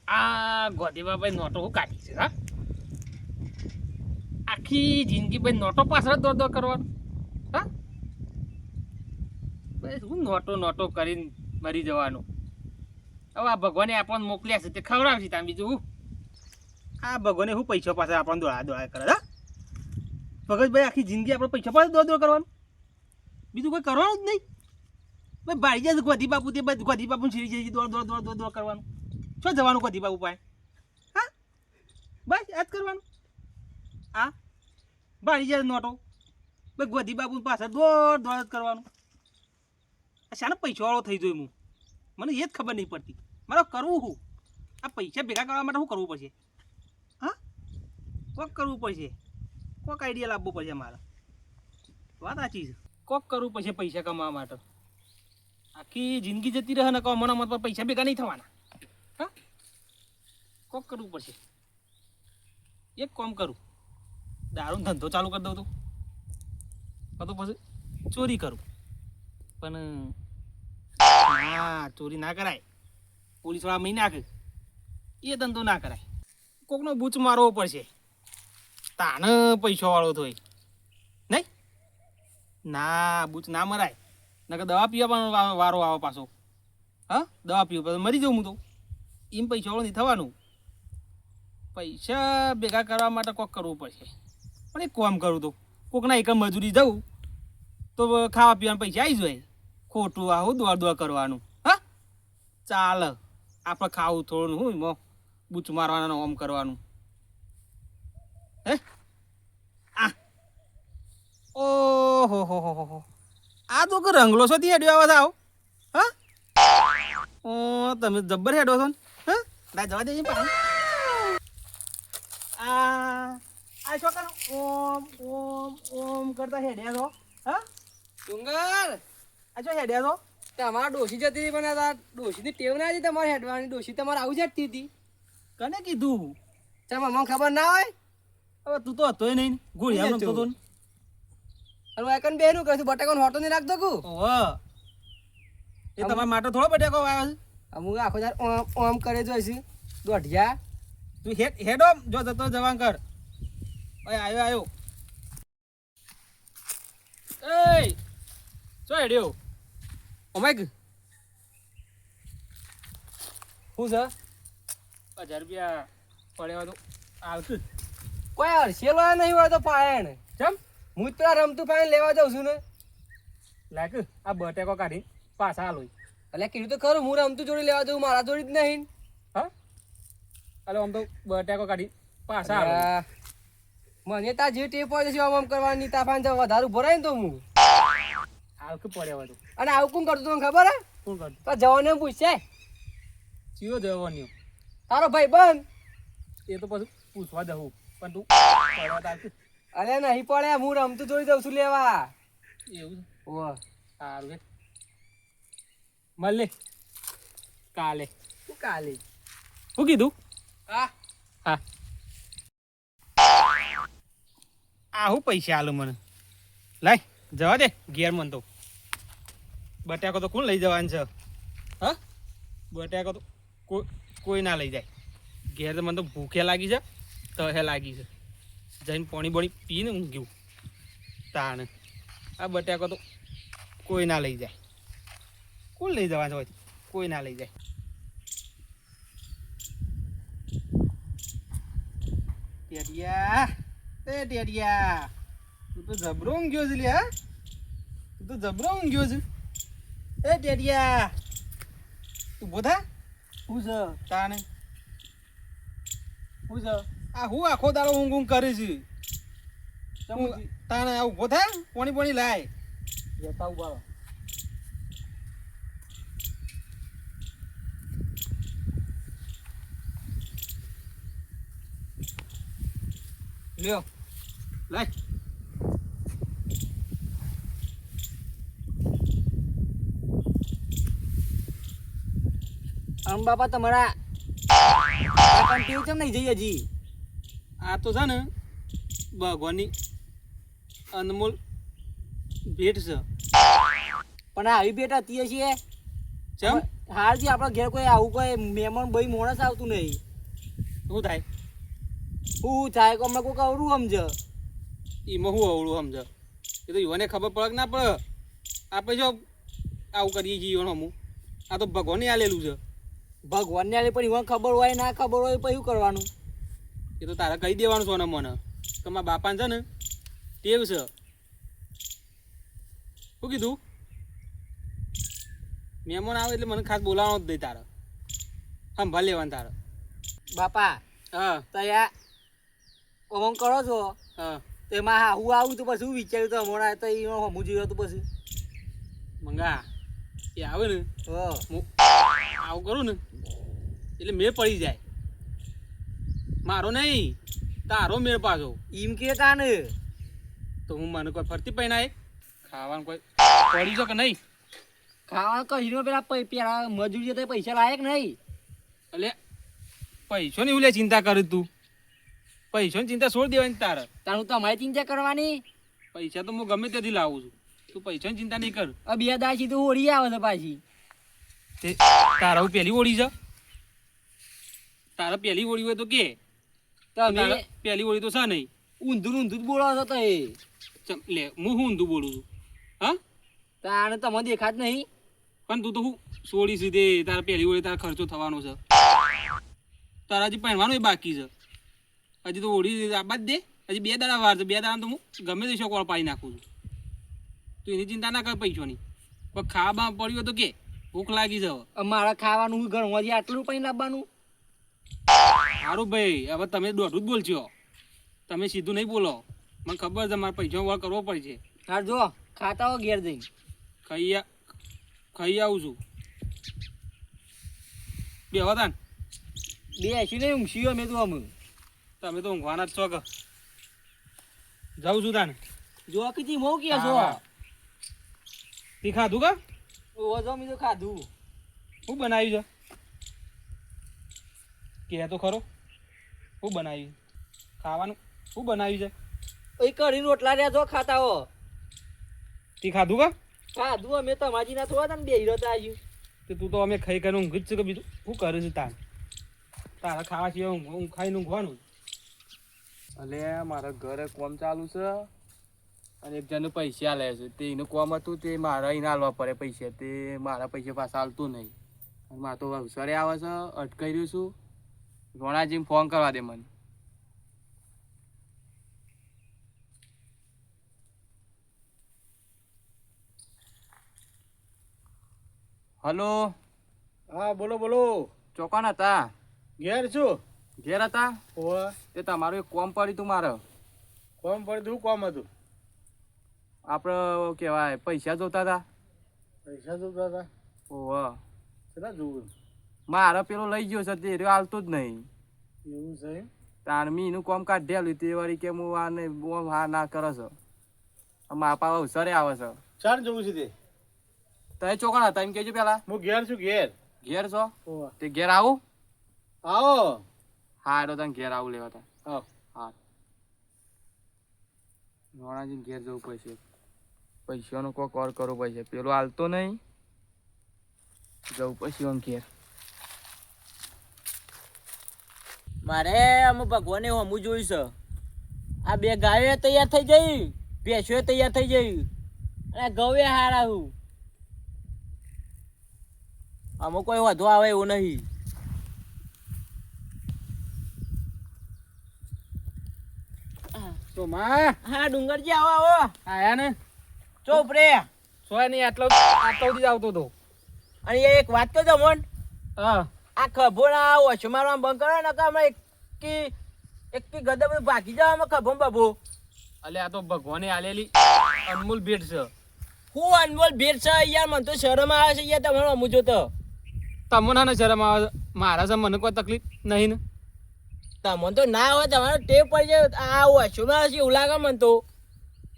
આ ગોધીમાં ભાઈ નોટો હું કાઢી છે હા આખી જિંદગી ભાઈ નોટો પાછળ દોડ દોડ કરવાનું હા ભાઈ શું નોટો નોટો કરીને મરી જવાનું હવે આ ભગવાને આપણને મોકલ્યા છે તે ખવડાવશે ત્યાં બીજું હું આ ભગવાને શું પૈસા પાસે આપણને દોડા દોડા કરે હા ભગતભાઈ આખી જિંદગી આપણે પૈસા પાસે દોડ દોડ કરવાનું બીજું કોઈ કરવાનું જ નહીં ભાઈ બાળી જાય ગોધી બાપુ તે બસ ગોધી બાપુ સીરી જાય દોડ દોડ દોડ દોડ દોડ કરવાનું શું જવાનું ગોધી બાપુ પાસે હા બસ આ જ કરવાનું હા બાળી જાય નોટો ભાઈ ગોધી બાપુ પાસે દોડ દોડ જ કરવાનું શાને પૈસાવાળો થઈ જોયું હું મને એ જ ખબર નહીં પડતી મારે કરવું શું આ પૈસા ભેગા કરવા માટે શું કરવું પડશે હા કોક કરવું પડશે કોક આઈડિયા લાવવો પડશે મારે વાત સાચી છે કોક કરવું પડશે પૈસા કમાવા માટે આખી જિંદગી જતી રહે ને કમાવાના મત પર પૈસા ભેગા નહીં થવાના હા કોક કરવું પડશે એક કામ કરું દારૂનો ધંધો ચાલુ કરી દઉં તો પછી ચોરી કરું પણ ના ચોરી ના કરાય પોલીસવાળા મહી નાખે એ ધંધો ના કરાય કોકનો બૂચ મારવો પડશે તાને પૈસાવાળો થોય નહીં ના બૂચ ના મરાય નકર દવા પીવા પણ વારો આવે પાછો હા દવા પીવા પછી મરી જાઉં હું તો એમ પૈસાવાળો નહીં થવાનું પૈસા ભેગા કરવા માટે કોક કરવું પડશે પણ એક કામ કરું તો કોકના એક મજૂરી જવું તો ખાવા પીવાના પૈસા આવી જાય ખોટું આવું દોડ દોડ કરવાનું હા ચાલે આપણે ખાવું થોડું હું એમાં બૂચ મારવાનું ઓમ કરવાનું હે આ ઓહો હો આ તો કે રંગલો છો થી હેડ્યો આવે આવો હા ઓ તમે જબ્બર હેડો છો ને હા ના જવા દેજે પાછું આ છોકરા ઓમ ઓમ ઓમ કરતા હેડ્યા છો હા ડુંગર આ જો હેડ્યા છો તમારા ડોશી જતી હતી પણ આ ડોશીની ટેવ ના હતી તમારે હેડવાની ડોશી તમારે આવું જતી હતી કને કીધું ચાલ મને ખબર ના હોય હવે તું તો હતોય નહીં ગોળિયા રમતો તો અરે એકન બેનું કશું બટાકાનો હોટો નહીં રાખતો કુ ઓહ એ તમારા માટે થોડો બટાકો આવ્યો છે અમુક આખો દાર ઓમ ઓમ કરે જોઈશું દોઢિયા તું હેડો જો જતો જવાન કર ઓય આવ્યો એય ચો હેડ્યો ઓમાઈક શું છે 1000 રૂપિયા પડ્યા તો આવતું કોઈ હરસેલો નહીં હોય તો પાયણ ચમ હું તો રમતું પાયણ લેવા જાઉં છું ને લાગ આ બટાકો કાઢી પાછા આલોય એટલે કીધું તો ખરું હું રમતું જોડી લેવા જાઉં મારા જોડી જ નહીં હા અલે આમ તો બટાકો કાઢી પાછા આલોય મને તા જે ટેપ હોય છે આમ કરવાની તાફાન જો વધારે ઉભો રહે ને તો હું આવતું પડ્યા તો અને આવું કોણ કરતું તને ખબર હે કોણ કરતું તો જવાને પૂછશે ચિયો જવાની તારો ભાઈ બંધ એ તો પછી પૂછવા જવું પણ તું પડવા તારતું અરે નહીં પડે હું રમતું જોઈ દઉં છું લેવા એવું ઓહ સારું હે મળે કાલે શું કાલે શું કીધું હા હા આ હું પૈસા આલો મને લાય જવા દે ઘેર મન તો બટાકો તો કોણ લઈ જવાનું છે હા બટાકો તો કોઈ ના લઈ જાય ઘેર તો મને તો ભૂખે લાગી છે તહે લાગી છે જઈને પાણી બોણી પીને ઊંઘ્યું તાણે આ બટાકો તો કોઈ ના લઈ જાય કોણ લઈ જવાનું હોય કોઈ ના લઈ જાય ટેડિયા એ ટેડિયા તું તો જબરો ઊંઘ્યો છે લે હા તું તો જબરો ઊંઘ્યો છે એ ટેડિયા તું બોધા શું છે તાણે શું છે આ હું આખો દાડો ઊંઘ ઊંઘ કરે છે તાણે આ ઉભો થા પાણી પાણી લાય જતા ઉભા લ્યો લાય આમ બાપા તમારા ટેવ કેમ નહીં જઈ હજી આ તો છે ને ભગવાનની અનમોલ ભેટ છે પણ આવી ભેટ હતી છે ચમ હારજી આપણા ઘેર કોઈ આવું કોઈ મહેમાન ભાઈ માણસ આવતું નહીં. શું થાય શું થાય કે અમે કોઈ અવરું સમજ. એમાં શું અવળું સમજ એ તો યુવાને ખબર પડે કે ના પડે આપણે જો આવું કરીએ છીએ અમુક આ તો ભગવાને આલેલું છે. ભગવાનને આલે પણ ઈવન ખબર હોય ના ખબર હોય પછી શું કરવાનું? એ તો તારે કહી દેવાનું સોને મને કે મારા બાપાને છે ને ટેવ છે. શું કીધું? મહેમાન આવે એટલે મને ખાસ બોલાવવાનો જ નહીં તારે સંભાળ લેવાનું તારે. બાપા હા તો યાર ઓમ કરો છો હા તો એમાં હા હું આવું તો પછી શું વિચાર્યું તો હમણાં તો એ હમું જોયું હતું પછી મંગા એ આવે ને હા હું આવું કરું ને એટલે મેળ પડી જાય મારો નહીં તારો મેળ પાછો. એમ કે કાને તો હું મને કોઈ ફરતી પહેનાય ખાવાનું કોઈ પડી છે કે નહીં? ખાવાનું કહીને પેલા પેલા મજૂરી તો પૈસા લાયક નહીં. એટલે પૈસોની હું લે ચિંતા કરું તું? પૈસોની ચિંતા છોડ દેવાની તારે. તારું તમારી ચિંતા કરવાની. પૈસા તો હું ગમે ત્યાંથી લાવું છું તું પૈસાની ચિંતા નહીં કર. બે દાસી તો ઓળી આવે છે પાછી. તે તારા હું પહેલી ઓળી છે તારા પહેલી ઓળી હોય તો કે તમે પહેલી ઓળી તો છે નહીં. ઊંધું ઊંધું જ બોલો છો તો એ લે હું શું ઊંધું બોલું છું? હા તારે તમને દેખાત નહીં. પણ તું તો હું છોડી સીધે તારા પહેલી ઓળી તારા ખર્ચો થવાનો છે. તારા હજી પહેરવાનું એ બાકી છે. હજી તો ઓળી આબાદ દે હજી 2 દાડા વાર છે. 2 દાડા તો હું ગમે તે શોકોળ પાડી નાખું છું. તું એની ચિંતા ના કર પૈસાની. પણ ખાવા પડ્યું તો કે ભૂખ લાગી છે. મારા ખાવાનું ઘરમાંથી આટલું પૈ લાવવાનું. સારું ભાઈ હવે તમે દોઢું જ બોલશો. તમે સીધું નહીં બોલો. મને ખબર છે મારે પૈસા વળ કરવો પડશે. હા જો ખાતા હો ઘેર જઈને ખાઈ આવું છું. બે હતા ને બે એસી નહીં ઊંઘી અમે તો અમે તમે તો ઊંઘવાના જ છો કે જાઉં છું તાને. જો કીધી મો કે છો તે ખાધું કા? ઓ જો મેં તો ખાધું. શું બનાવ્યું છે કે તો ખરો? શું બનાવ્યું ખાવાનું? શું બનાવ્યું છે? એ કઢી રોટલા રહ્યા છો ખાતા હો. તે ખાધું કા? ખાધું અમે તમાજી ના થોડા હતા ને બે હીરો તો આવ્યું. તે તું તો અમે ખાઈ કરીને ઊંઘી જ છે કે બીજું શું કરે છે તાર? તારા ખાવા સિવાય ઊંઘ ખાઈને ઊંઘવાનું. અલે મારા ઘરે કોમ ચાલુ છે અને એક જણને પૈસા લે છે. તે એનું કોમ હતું તે મારા એને હાલવા પડે પૈસા. તે મારા પૈસા પાછા હાલતું નહીં અને મારે તો અવસરે આવે છે. અટકાઈ રહ્યું છું. રોણાજીને ફોન કરવા દે મને. હલો હા બોલો બોલો. ચોકન હતા? ઘેર છું. ઘેર હતા? ઓહ તે તમારું એક કોમ પડ્યું તું મારે. કોમ પડ્યું શું કોમ હતું? આપણે કહેવાય પૈસા જોતા હતા. પૈસા જોતા હતા? ઓહ કેટલા જોવું? મારે પેલો લઈ ગયો છે તે રહ્યો હાલતું જ નહીં. એવું છે? તાર મી એનું કોમ કાઢેલું તે વળી કે હું આ નહીં હા ના કરે છે. મારા પાસે અવસરે આવે છે. ચાર જોવું છે તે? તમે ચોકણ હતા એમ કહેજો પેલા. હું ઘેર છું ઘેર. ઘેર છો? ઓહ તે ઘેર આવું? આવો. હા એટલે તને ઘેર આવું લેવા તા. આવ. હા રોણાજીને ઘેર જવું પડશે. પૈસાનો કોઈ કોર કરવો પડશે. પેલો હાલતો નહીં જવું પડશે આમ ઘેર. મારે અમે ભગવાને હમું જોયું છે. આ બે ગાયો તૈયાર થઈ જઈ, ભેંસો તૈયાર થઈ જઈ અને ગવે હારા હું. આમાં કોઈ વધુ આવે એવું નહીં. તો માં હા ડુંગરજી આવો આવો. આયા ને? ચોપ રે. સોય નહીં આટલો સુધી જ આવતો હતો. અને એક વાત તો જમણ હા આ ખભો ના ઓછો મારવા બંધ કરો ને અમે એક ગદા બધું ભાગી જાવ અમે ખભો બબો. અલે આ તો ભગવાને આલેલી અનમોલ ભેટ છે. હું અનમોલ ભેટ છે યાર. મને તો શરમ આવે છે યાર તમારો અમુ જોતો. તમને ને શરમ આવે? મારા છે મને કોઈ તકલીફ નહીં ને. તમને તો ના હોય તમારે ટેવ પડી જાય. આ ઓછો માં એવું લાગે મને તો.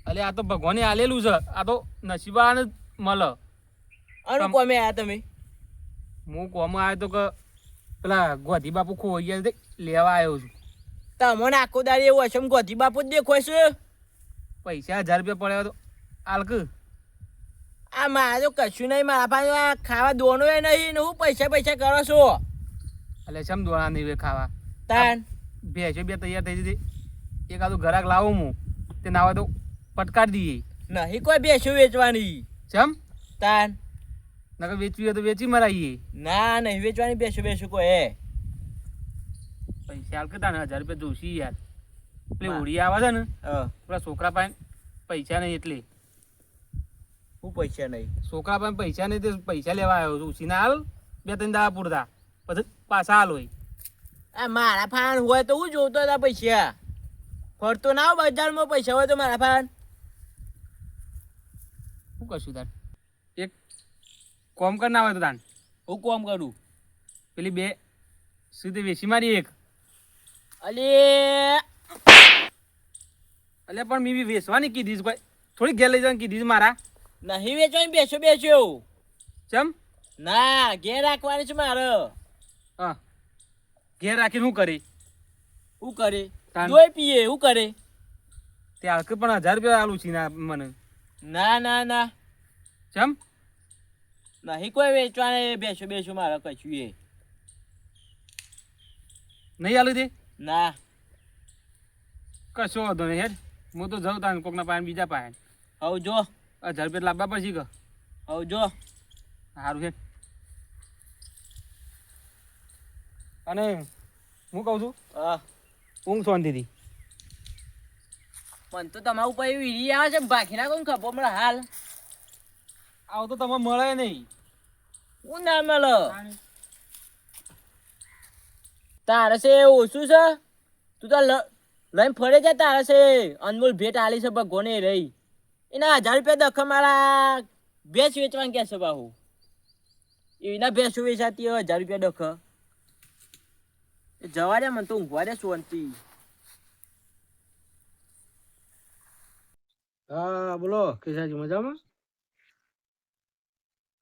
અલે આ તો ભગવાને આલેલું છે. આ તો નસીબવાળાને જ મળે. અનુ કોમે આયા તમે? હું કોમ આવ્યો તો કે પેલા ગોધી બાપુ ખોઈ ગયા તે લેવા આવ્યો છું. તમને આખો દાડી એવું હશે ગોધી બાપુ જ દેખો છે. પૈસા 1000 રૂપિયા પડ્યા તો આલક. આ મારે તો કશું નહીં, મારા પાસે આ ખાવા દોનો એ નહીં ને હું પૈસા કરો છો એટલે ચમ દોણા નહીં ખાવા તાન. ભેંસો બે તૈયાર થઈ જતી, એકાદું ઘરાક લાવું હું તે નાવા તો પટકાડી દઈએ. નહીં કોઈ બેસો વેચવાની ચમ તાન. નકર વેચવી હોય તો વેચી મરાઈએ. ના નહીં વેચવાની બેસો કોઈ પૈસા હાલ કેતા ને 1000 રૂપિયા જોશી યાર. પેલી હા. હોળી આવે છે ને હા પેલા છોકરા પાસે પૈસા નહીં એટલે હું પૈસા નહીં. છોકરા પાસે પૈસા નહીં તે પૈસા લેવા આવ્યો છું. ઉછીના હાલ 2-3 દાડા પૂરતા પછી પાછા હાલ હોય. આ મારા ફાન હોય તો હું જોતો હતા પૈસા, ફરતો ના આવ બજારમાં પૈસા હોય તો મારા ફાન. શું કરશું તાર? એક કોમ કર ના હોય તો તાન હું કોમ કરું? પેલી 2 સીધી વેચી મારી એક. અલે એટલે પણ મેં બી વેચવાની કીધી છે કોઈ, થોડી ઘેર લઈ જવાની કીધી છે મારા. નહીં વેચવાની બેસો. ચમ ના ઘેર રાખવાની છે મારે. હા ઘેર રાખીને શું કરી? શું કરે? તાન. દોય પીએ શું કરે? તે હાલ પણ 1000 રૂપિયા આલું છે ના મને. ના ચમ નહીં કોઈ વેચવાને બેસો મારે કશું એ નહીં આલું તે ના. કશો વાંધો નહીં હેડ, હું તો જાઉં તાન કોકના પાસે બીજા પાસે. હવ જો 1000 રૂપિયા લાવવા પડશે કે? હવ જો. સારું છે. અને હું કહું છું ઊંઘ શાંતિથી. પણ તો તમારું ઉપર એવી વીરી આવે છે બાકી ના કોણ ખપો મળે હાલ. આવું તો તમે મળે નહીં. હું ના મળે તારે છે ઓછું છે, તું તો લઈને ફરે જાય. તારે છે અનમોલ ભેટ આલી છે ભગવાને રહી, એના 1000 રૂપિયા દખ મારા ભેંસ વેચવાનું કે છે બાહુ. એના ભેંસો વેચાતી હોય 1000 રૂપિયા દખ. એ જવા દે મને તો ઊંઘવા દે શાંતિ. હા બોલો કેસાજી મજામાં?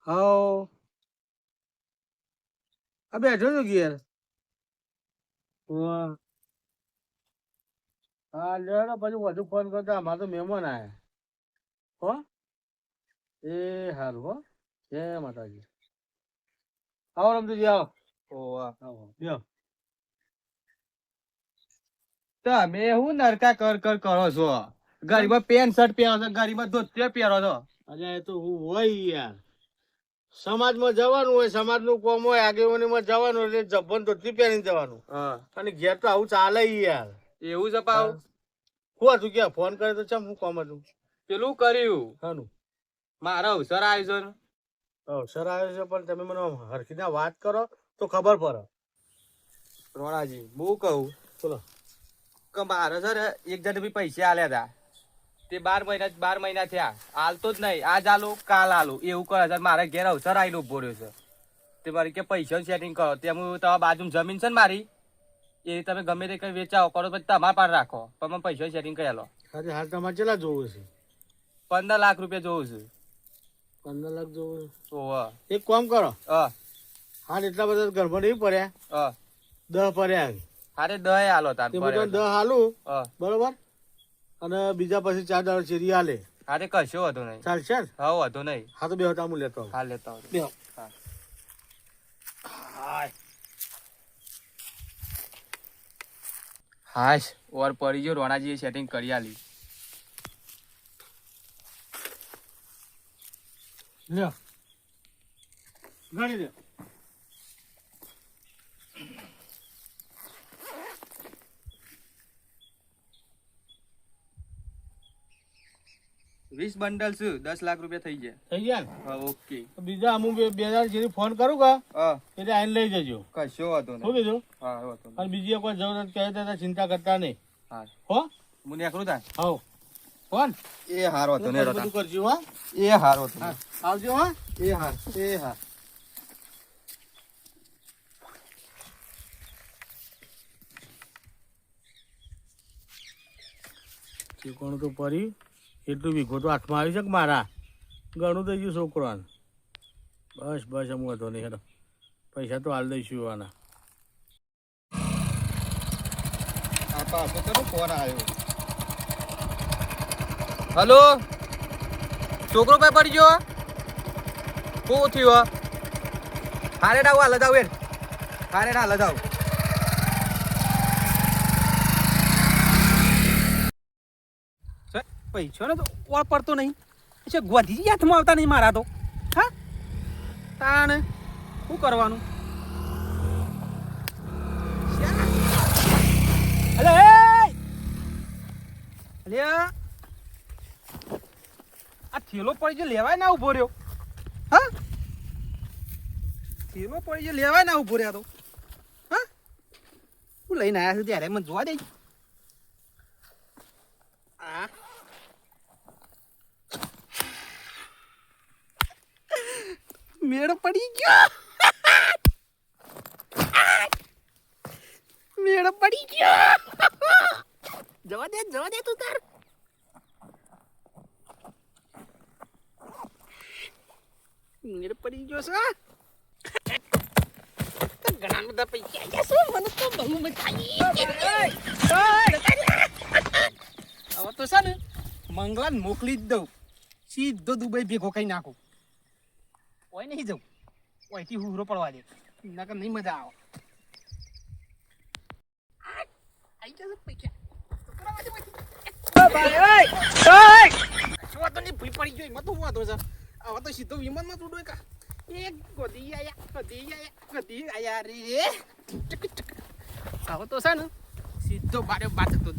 હાઉ આ બેઠો છો ઘેર? વાહ. હા લેડો પછી વધુ ફોન કરતા, અમારે તો મહેમાન આયા હો. એ હારું હો, જય માતાજી. આવો રમતુજી આવો. આવો બેહો. તમે હું નરકા કર કરો છો? ગરીબા પેન્ટ શર્ટ પહેરો છો, ગરીબા ધોતિયો પહેરો છો. અરે એ તો હું હોય યાર, સમાજમાં જવાનું હોય, સમાજનું કામ હોય, આગેવાનીમાં જવાનું એટલે જબ્બન ધોતી પહેરીને જવાનું. અને ઘેર તો આવું ચાલે યાર. એવું છે પાવ? શું હતું કે ફોન કરે તો ચમ હું કામ હતું? પેલું કર્યું હાનું મારા અવસર આવ્યો છે ને. અવસર આવ્યો છે પણ તમે મને હરખીના વાત કરો તો ખબર પડે. રોણાજી હું કહું બોલો. કે મારે છે ને એક જણ બી પૈસા આલ્યા હતા, તે 12 મહિના થયા, હાલતો જ નહીં. આજ આલું કાલ આલું એવું કરે છે. મારે ઘેર અવસર આવીને ઉભો રહ્યો છે. તે મારી કે પૈસા સેટિંગ કરો, તેમ તમારા બાજુ જમીન છે ને મારી, એ તમે ગમે તે કઈ વેચાવો કરો પછી તમારા પાસે રાખો, પણ મને પૈસા સેટિંગ કરી લો. આજે હાલ તમારે કેટલા જોવું છે? 15 લાખ રૂપિયા જોવું છે. 15 લાખ જોવું છે? ઓહ એક કામ કરો, હા હાલ એટલા બધા ઘરમાં નહીં પડ્યા, હા 10 પડ્યા. હારે 10 હાલો તાર તે બધા 10 હાલું હા બરોબર, અને બીજા પછી 4 દાડા શેરી હાલે. હારે કશો હતો નહીં. ચાલશે ને? હા હતો નહીં. હા તો બેહો તો હું લેતો આવું. હાલ લેતા આવો. બેહો. હા. હાશ ઓર પડી ગયો. રોણાજીએ સેટિંગ કરી આલી. લ્યો ગણી લ્યો. વીસ બંડલ છે, 10 લાખ રૂપિયા થઈ ગયા. થઈ ગયા ને? હા ઓકે. તો બીજા અમુક બે દાડા શેરી ફોન કરું કે હા એટલે આઈને લઈ જજો. કશો હતો શું નહીં. કીધું? હા હતો નહીં. અને બીજી કોઈ જરૂરત કહે તો ચિંતા કરતા નહીં હા હો. હું નીકળું તા. હવ ફોન એ હારો હતો ને બધું રોટા. કરજો હા. એ હારો હતો. હા આવજો હા. એ હાર એ હાર. શીખવાનું તો પરી એટલું વીઘો તો હાથમાં આવી છે કે મારા ઘણું થઈ ગયું છોકરાને. બસ અમુક હતો નહીં હેડો, પૈસા તો હાલ દઈશું આના. આ પાછો તો ફોન આવ્યો. હલો છોકરો કઈ પડી ગયો? શું થયું હારે ડાવ હાલ જાવ યાર હારે ના હાલ જાવ પૈસો ને તો ઓળ પડતો નહીં છે ગોધી હાથમાં આવતા નહીં મારા તો હા તાને શું કરવાનું અલે અલે આ થેલો પડી ગયો લેવાય ના ઉભો રહ્યો હા થેલો પડી ગયો લેવાય ના ઉભો રહ્યો તો હા હું લઈને આવ્યા છું ત્યારે મને જોવા દે આ મેળ પડી ગયો મેળ પડી ગયો જવા દે તું તાર મેળ પડી ગયો છે ઘણા બધા પૈસા આવ્યા છે મને તો બહુ મજા આવી હવે તો છે ને મંગલાને મોકલી જ દઉં સીધો દુબઈ ભેગો કઈ નાખું ઓય નહીં જવું ઓયથી હુરો પડવા દે નકર નહીં મજા આવે આઈ જશે પૈસા શું વાતો નહીં ભૂઈ પડી ગયો એમાં તો વાતો છે હવે તો સીધો વિમાનમાં ચૂડો કા એક ગોદી આયા રે હવે તો છે ને સીધો બારે બાદ હતો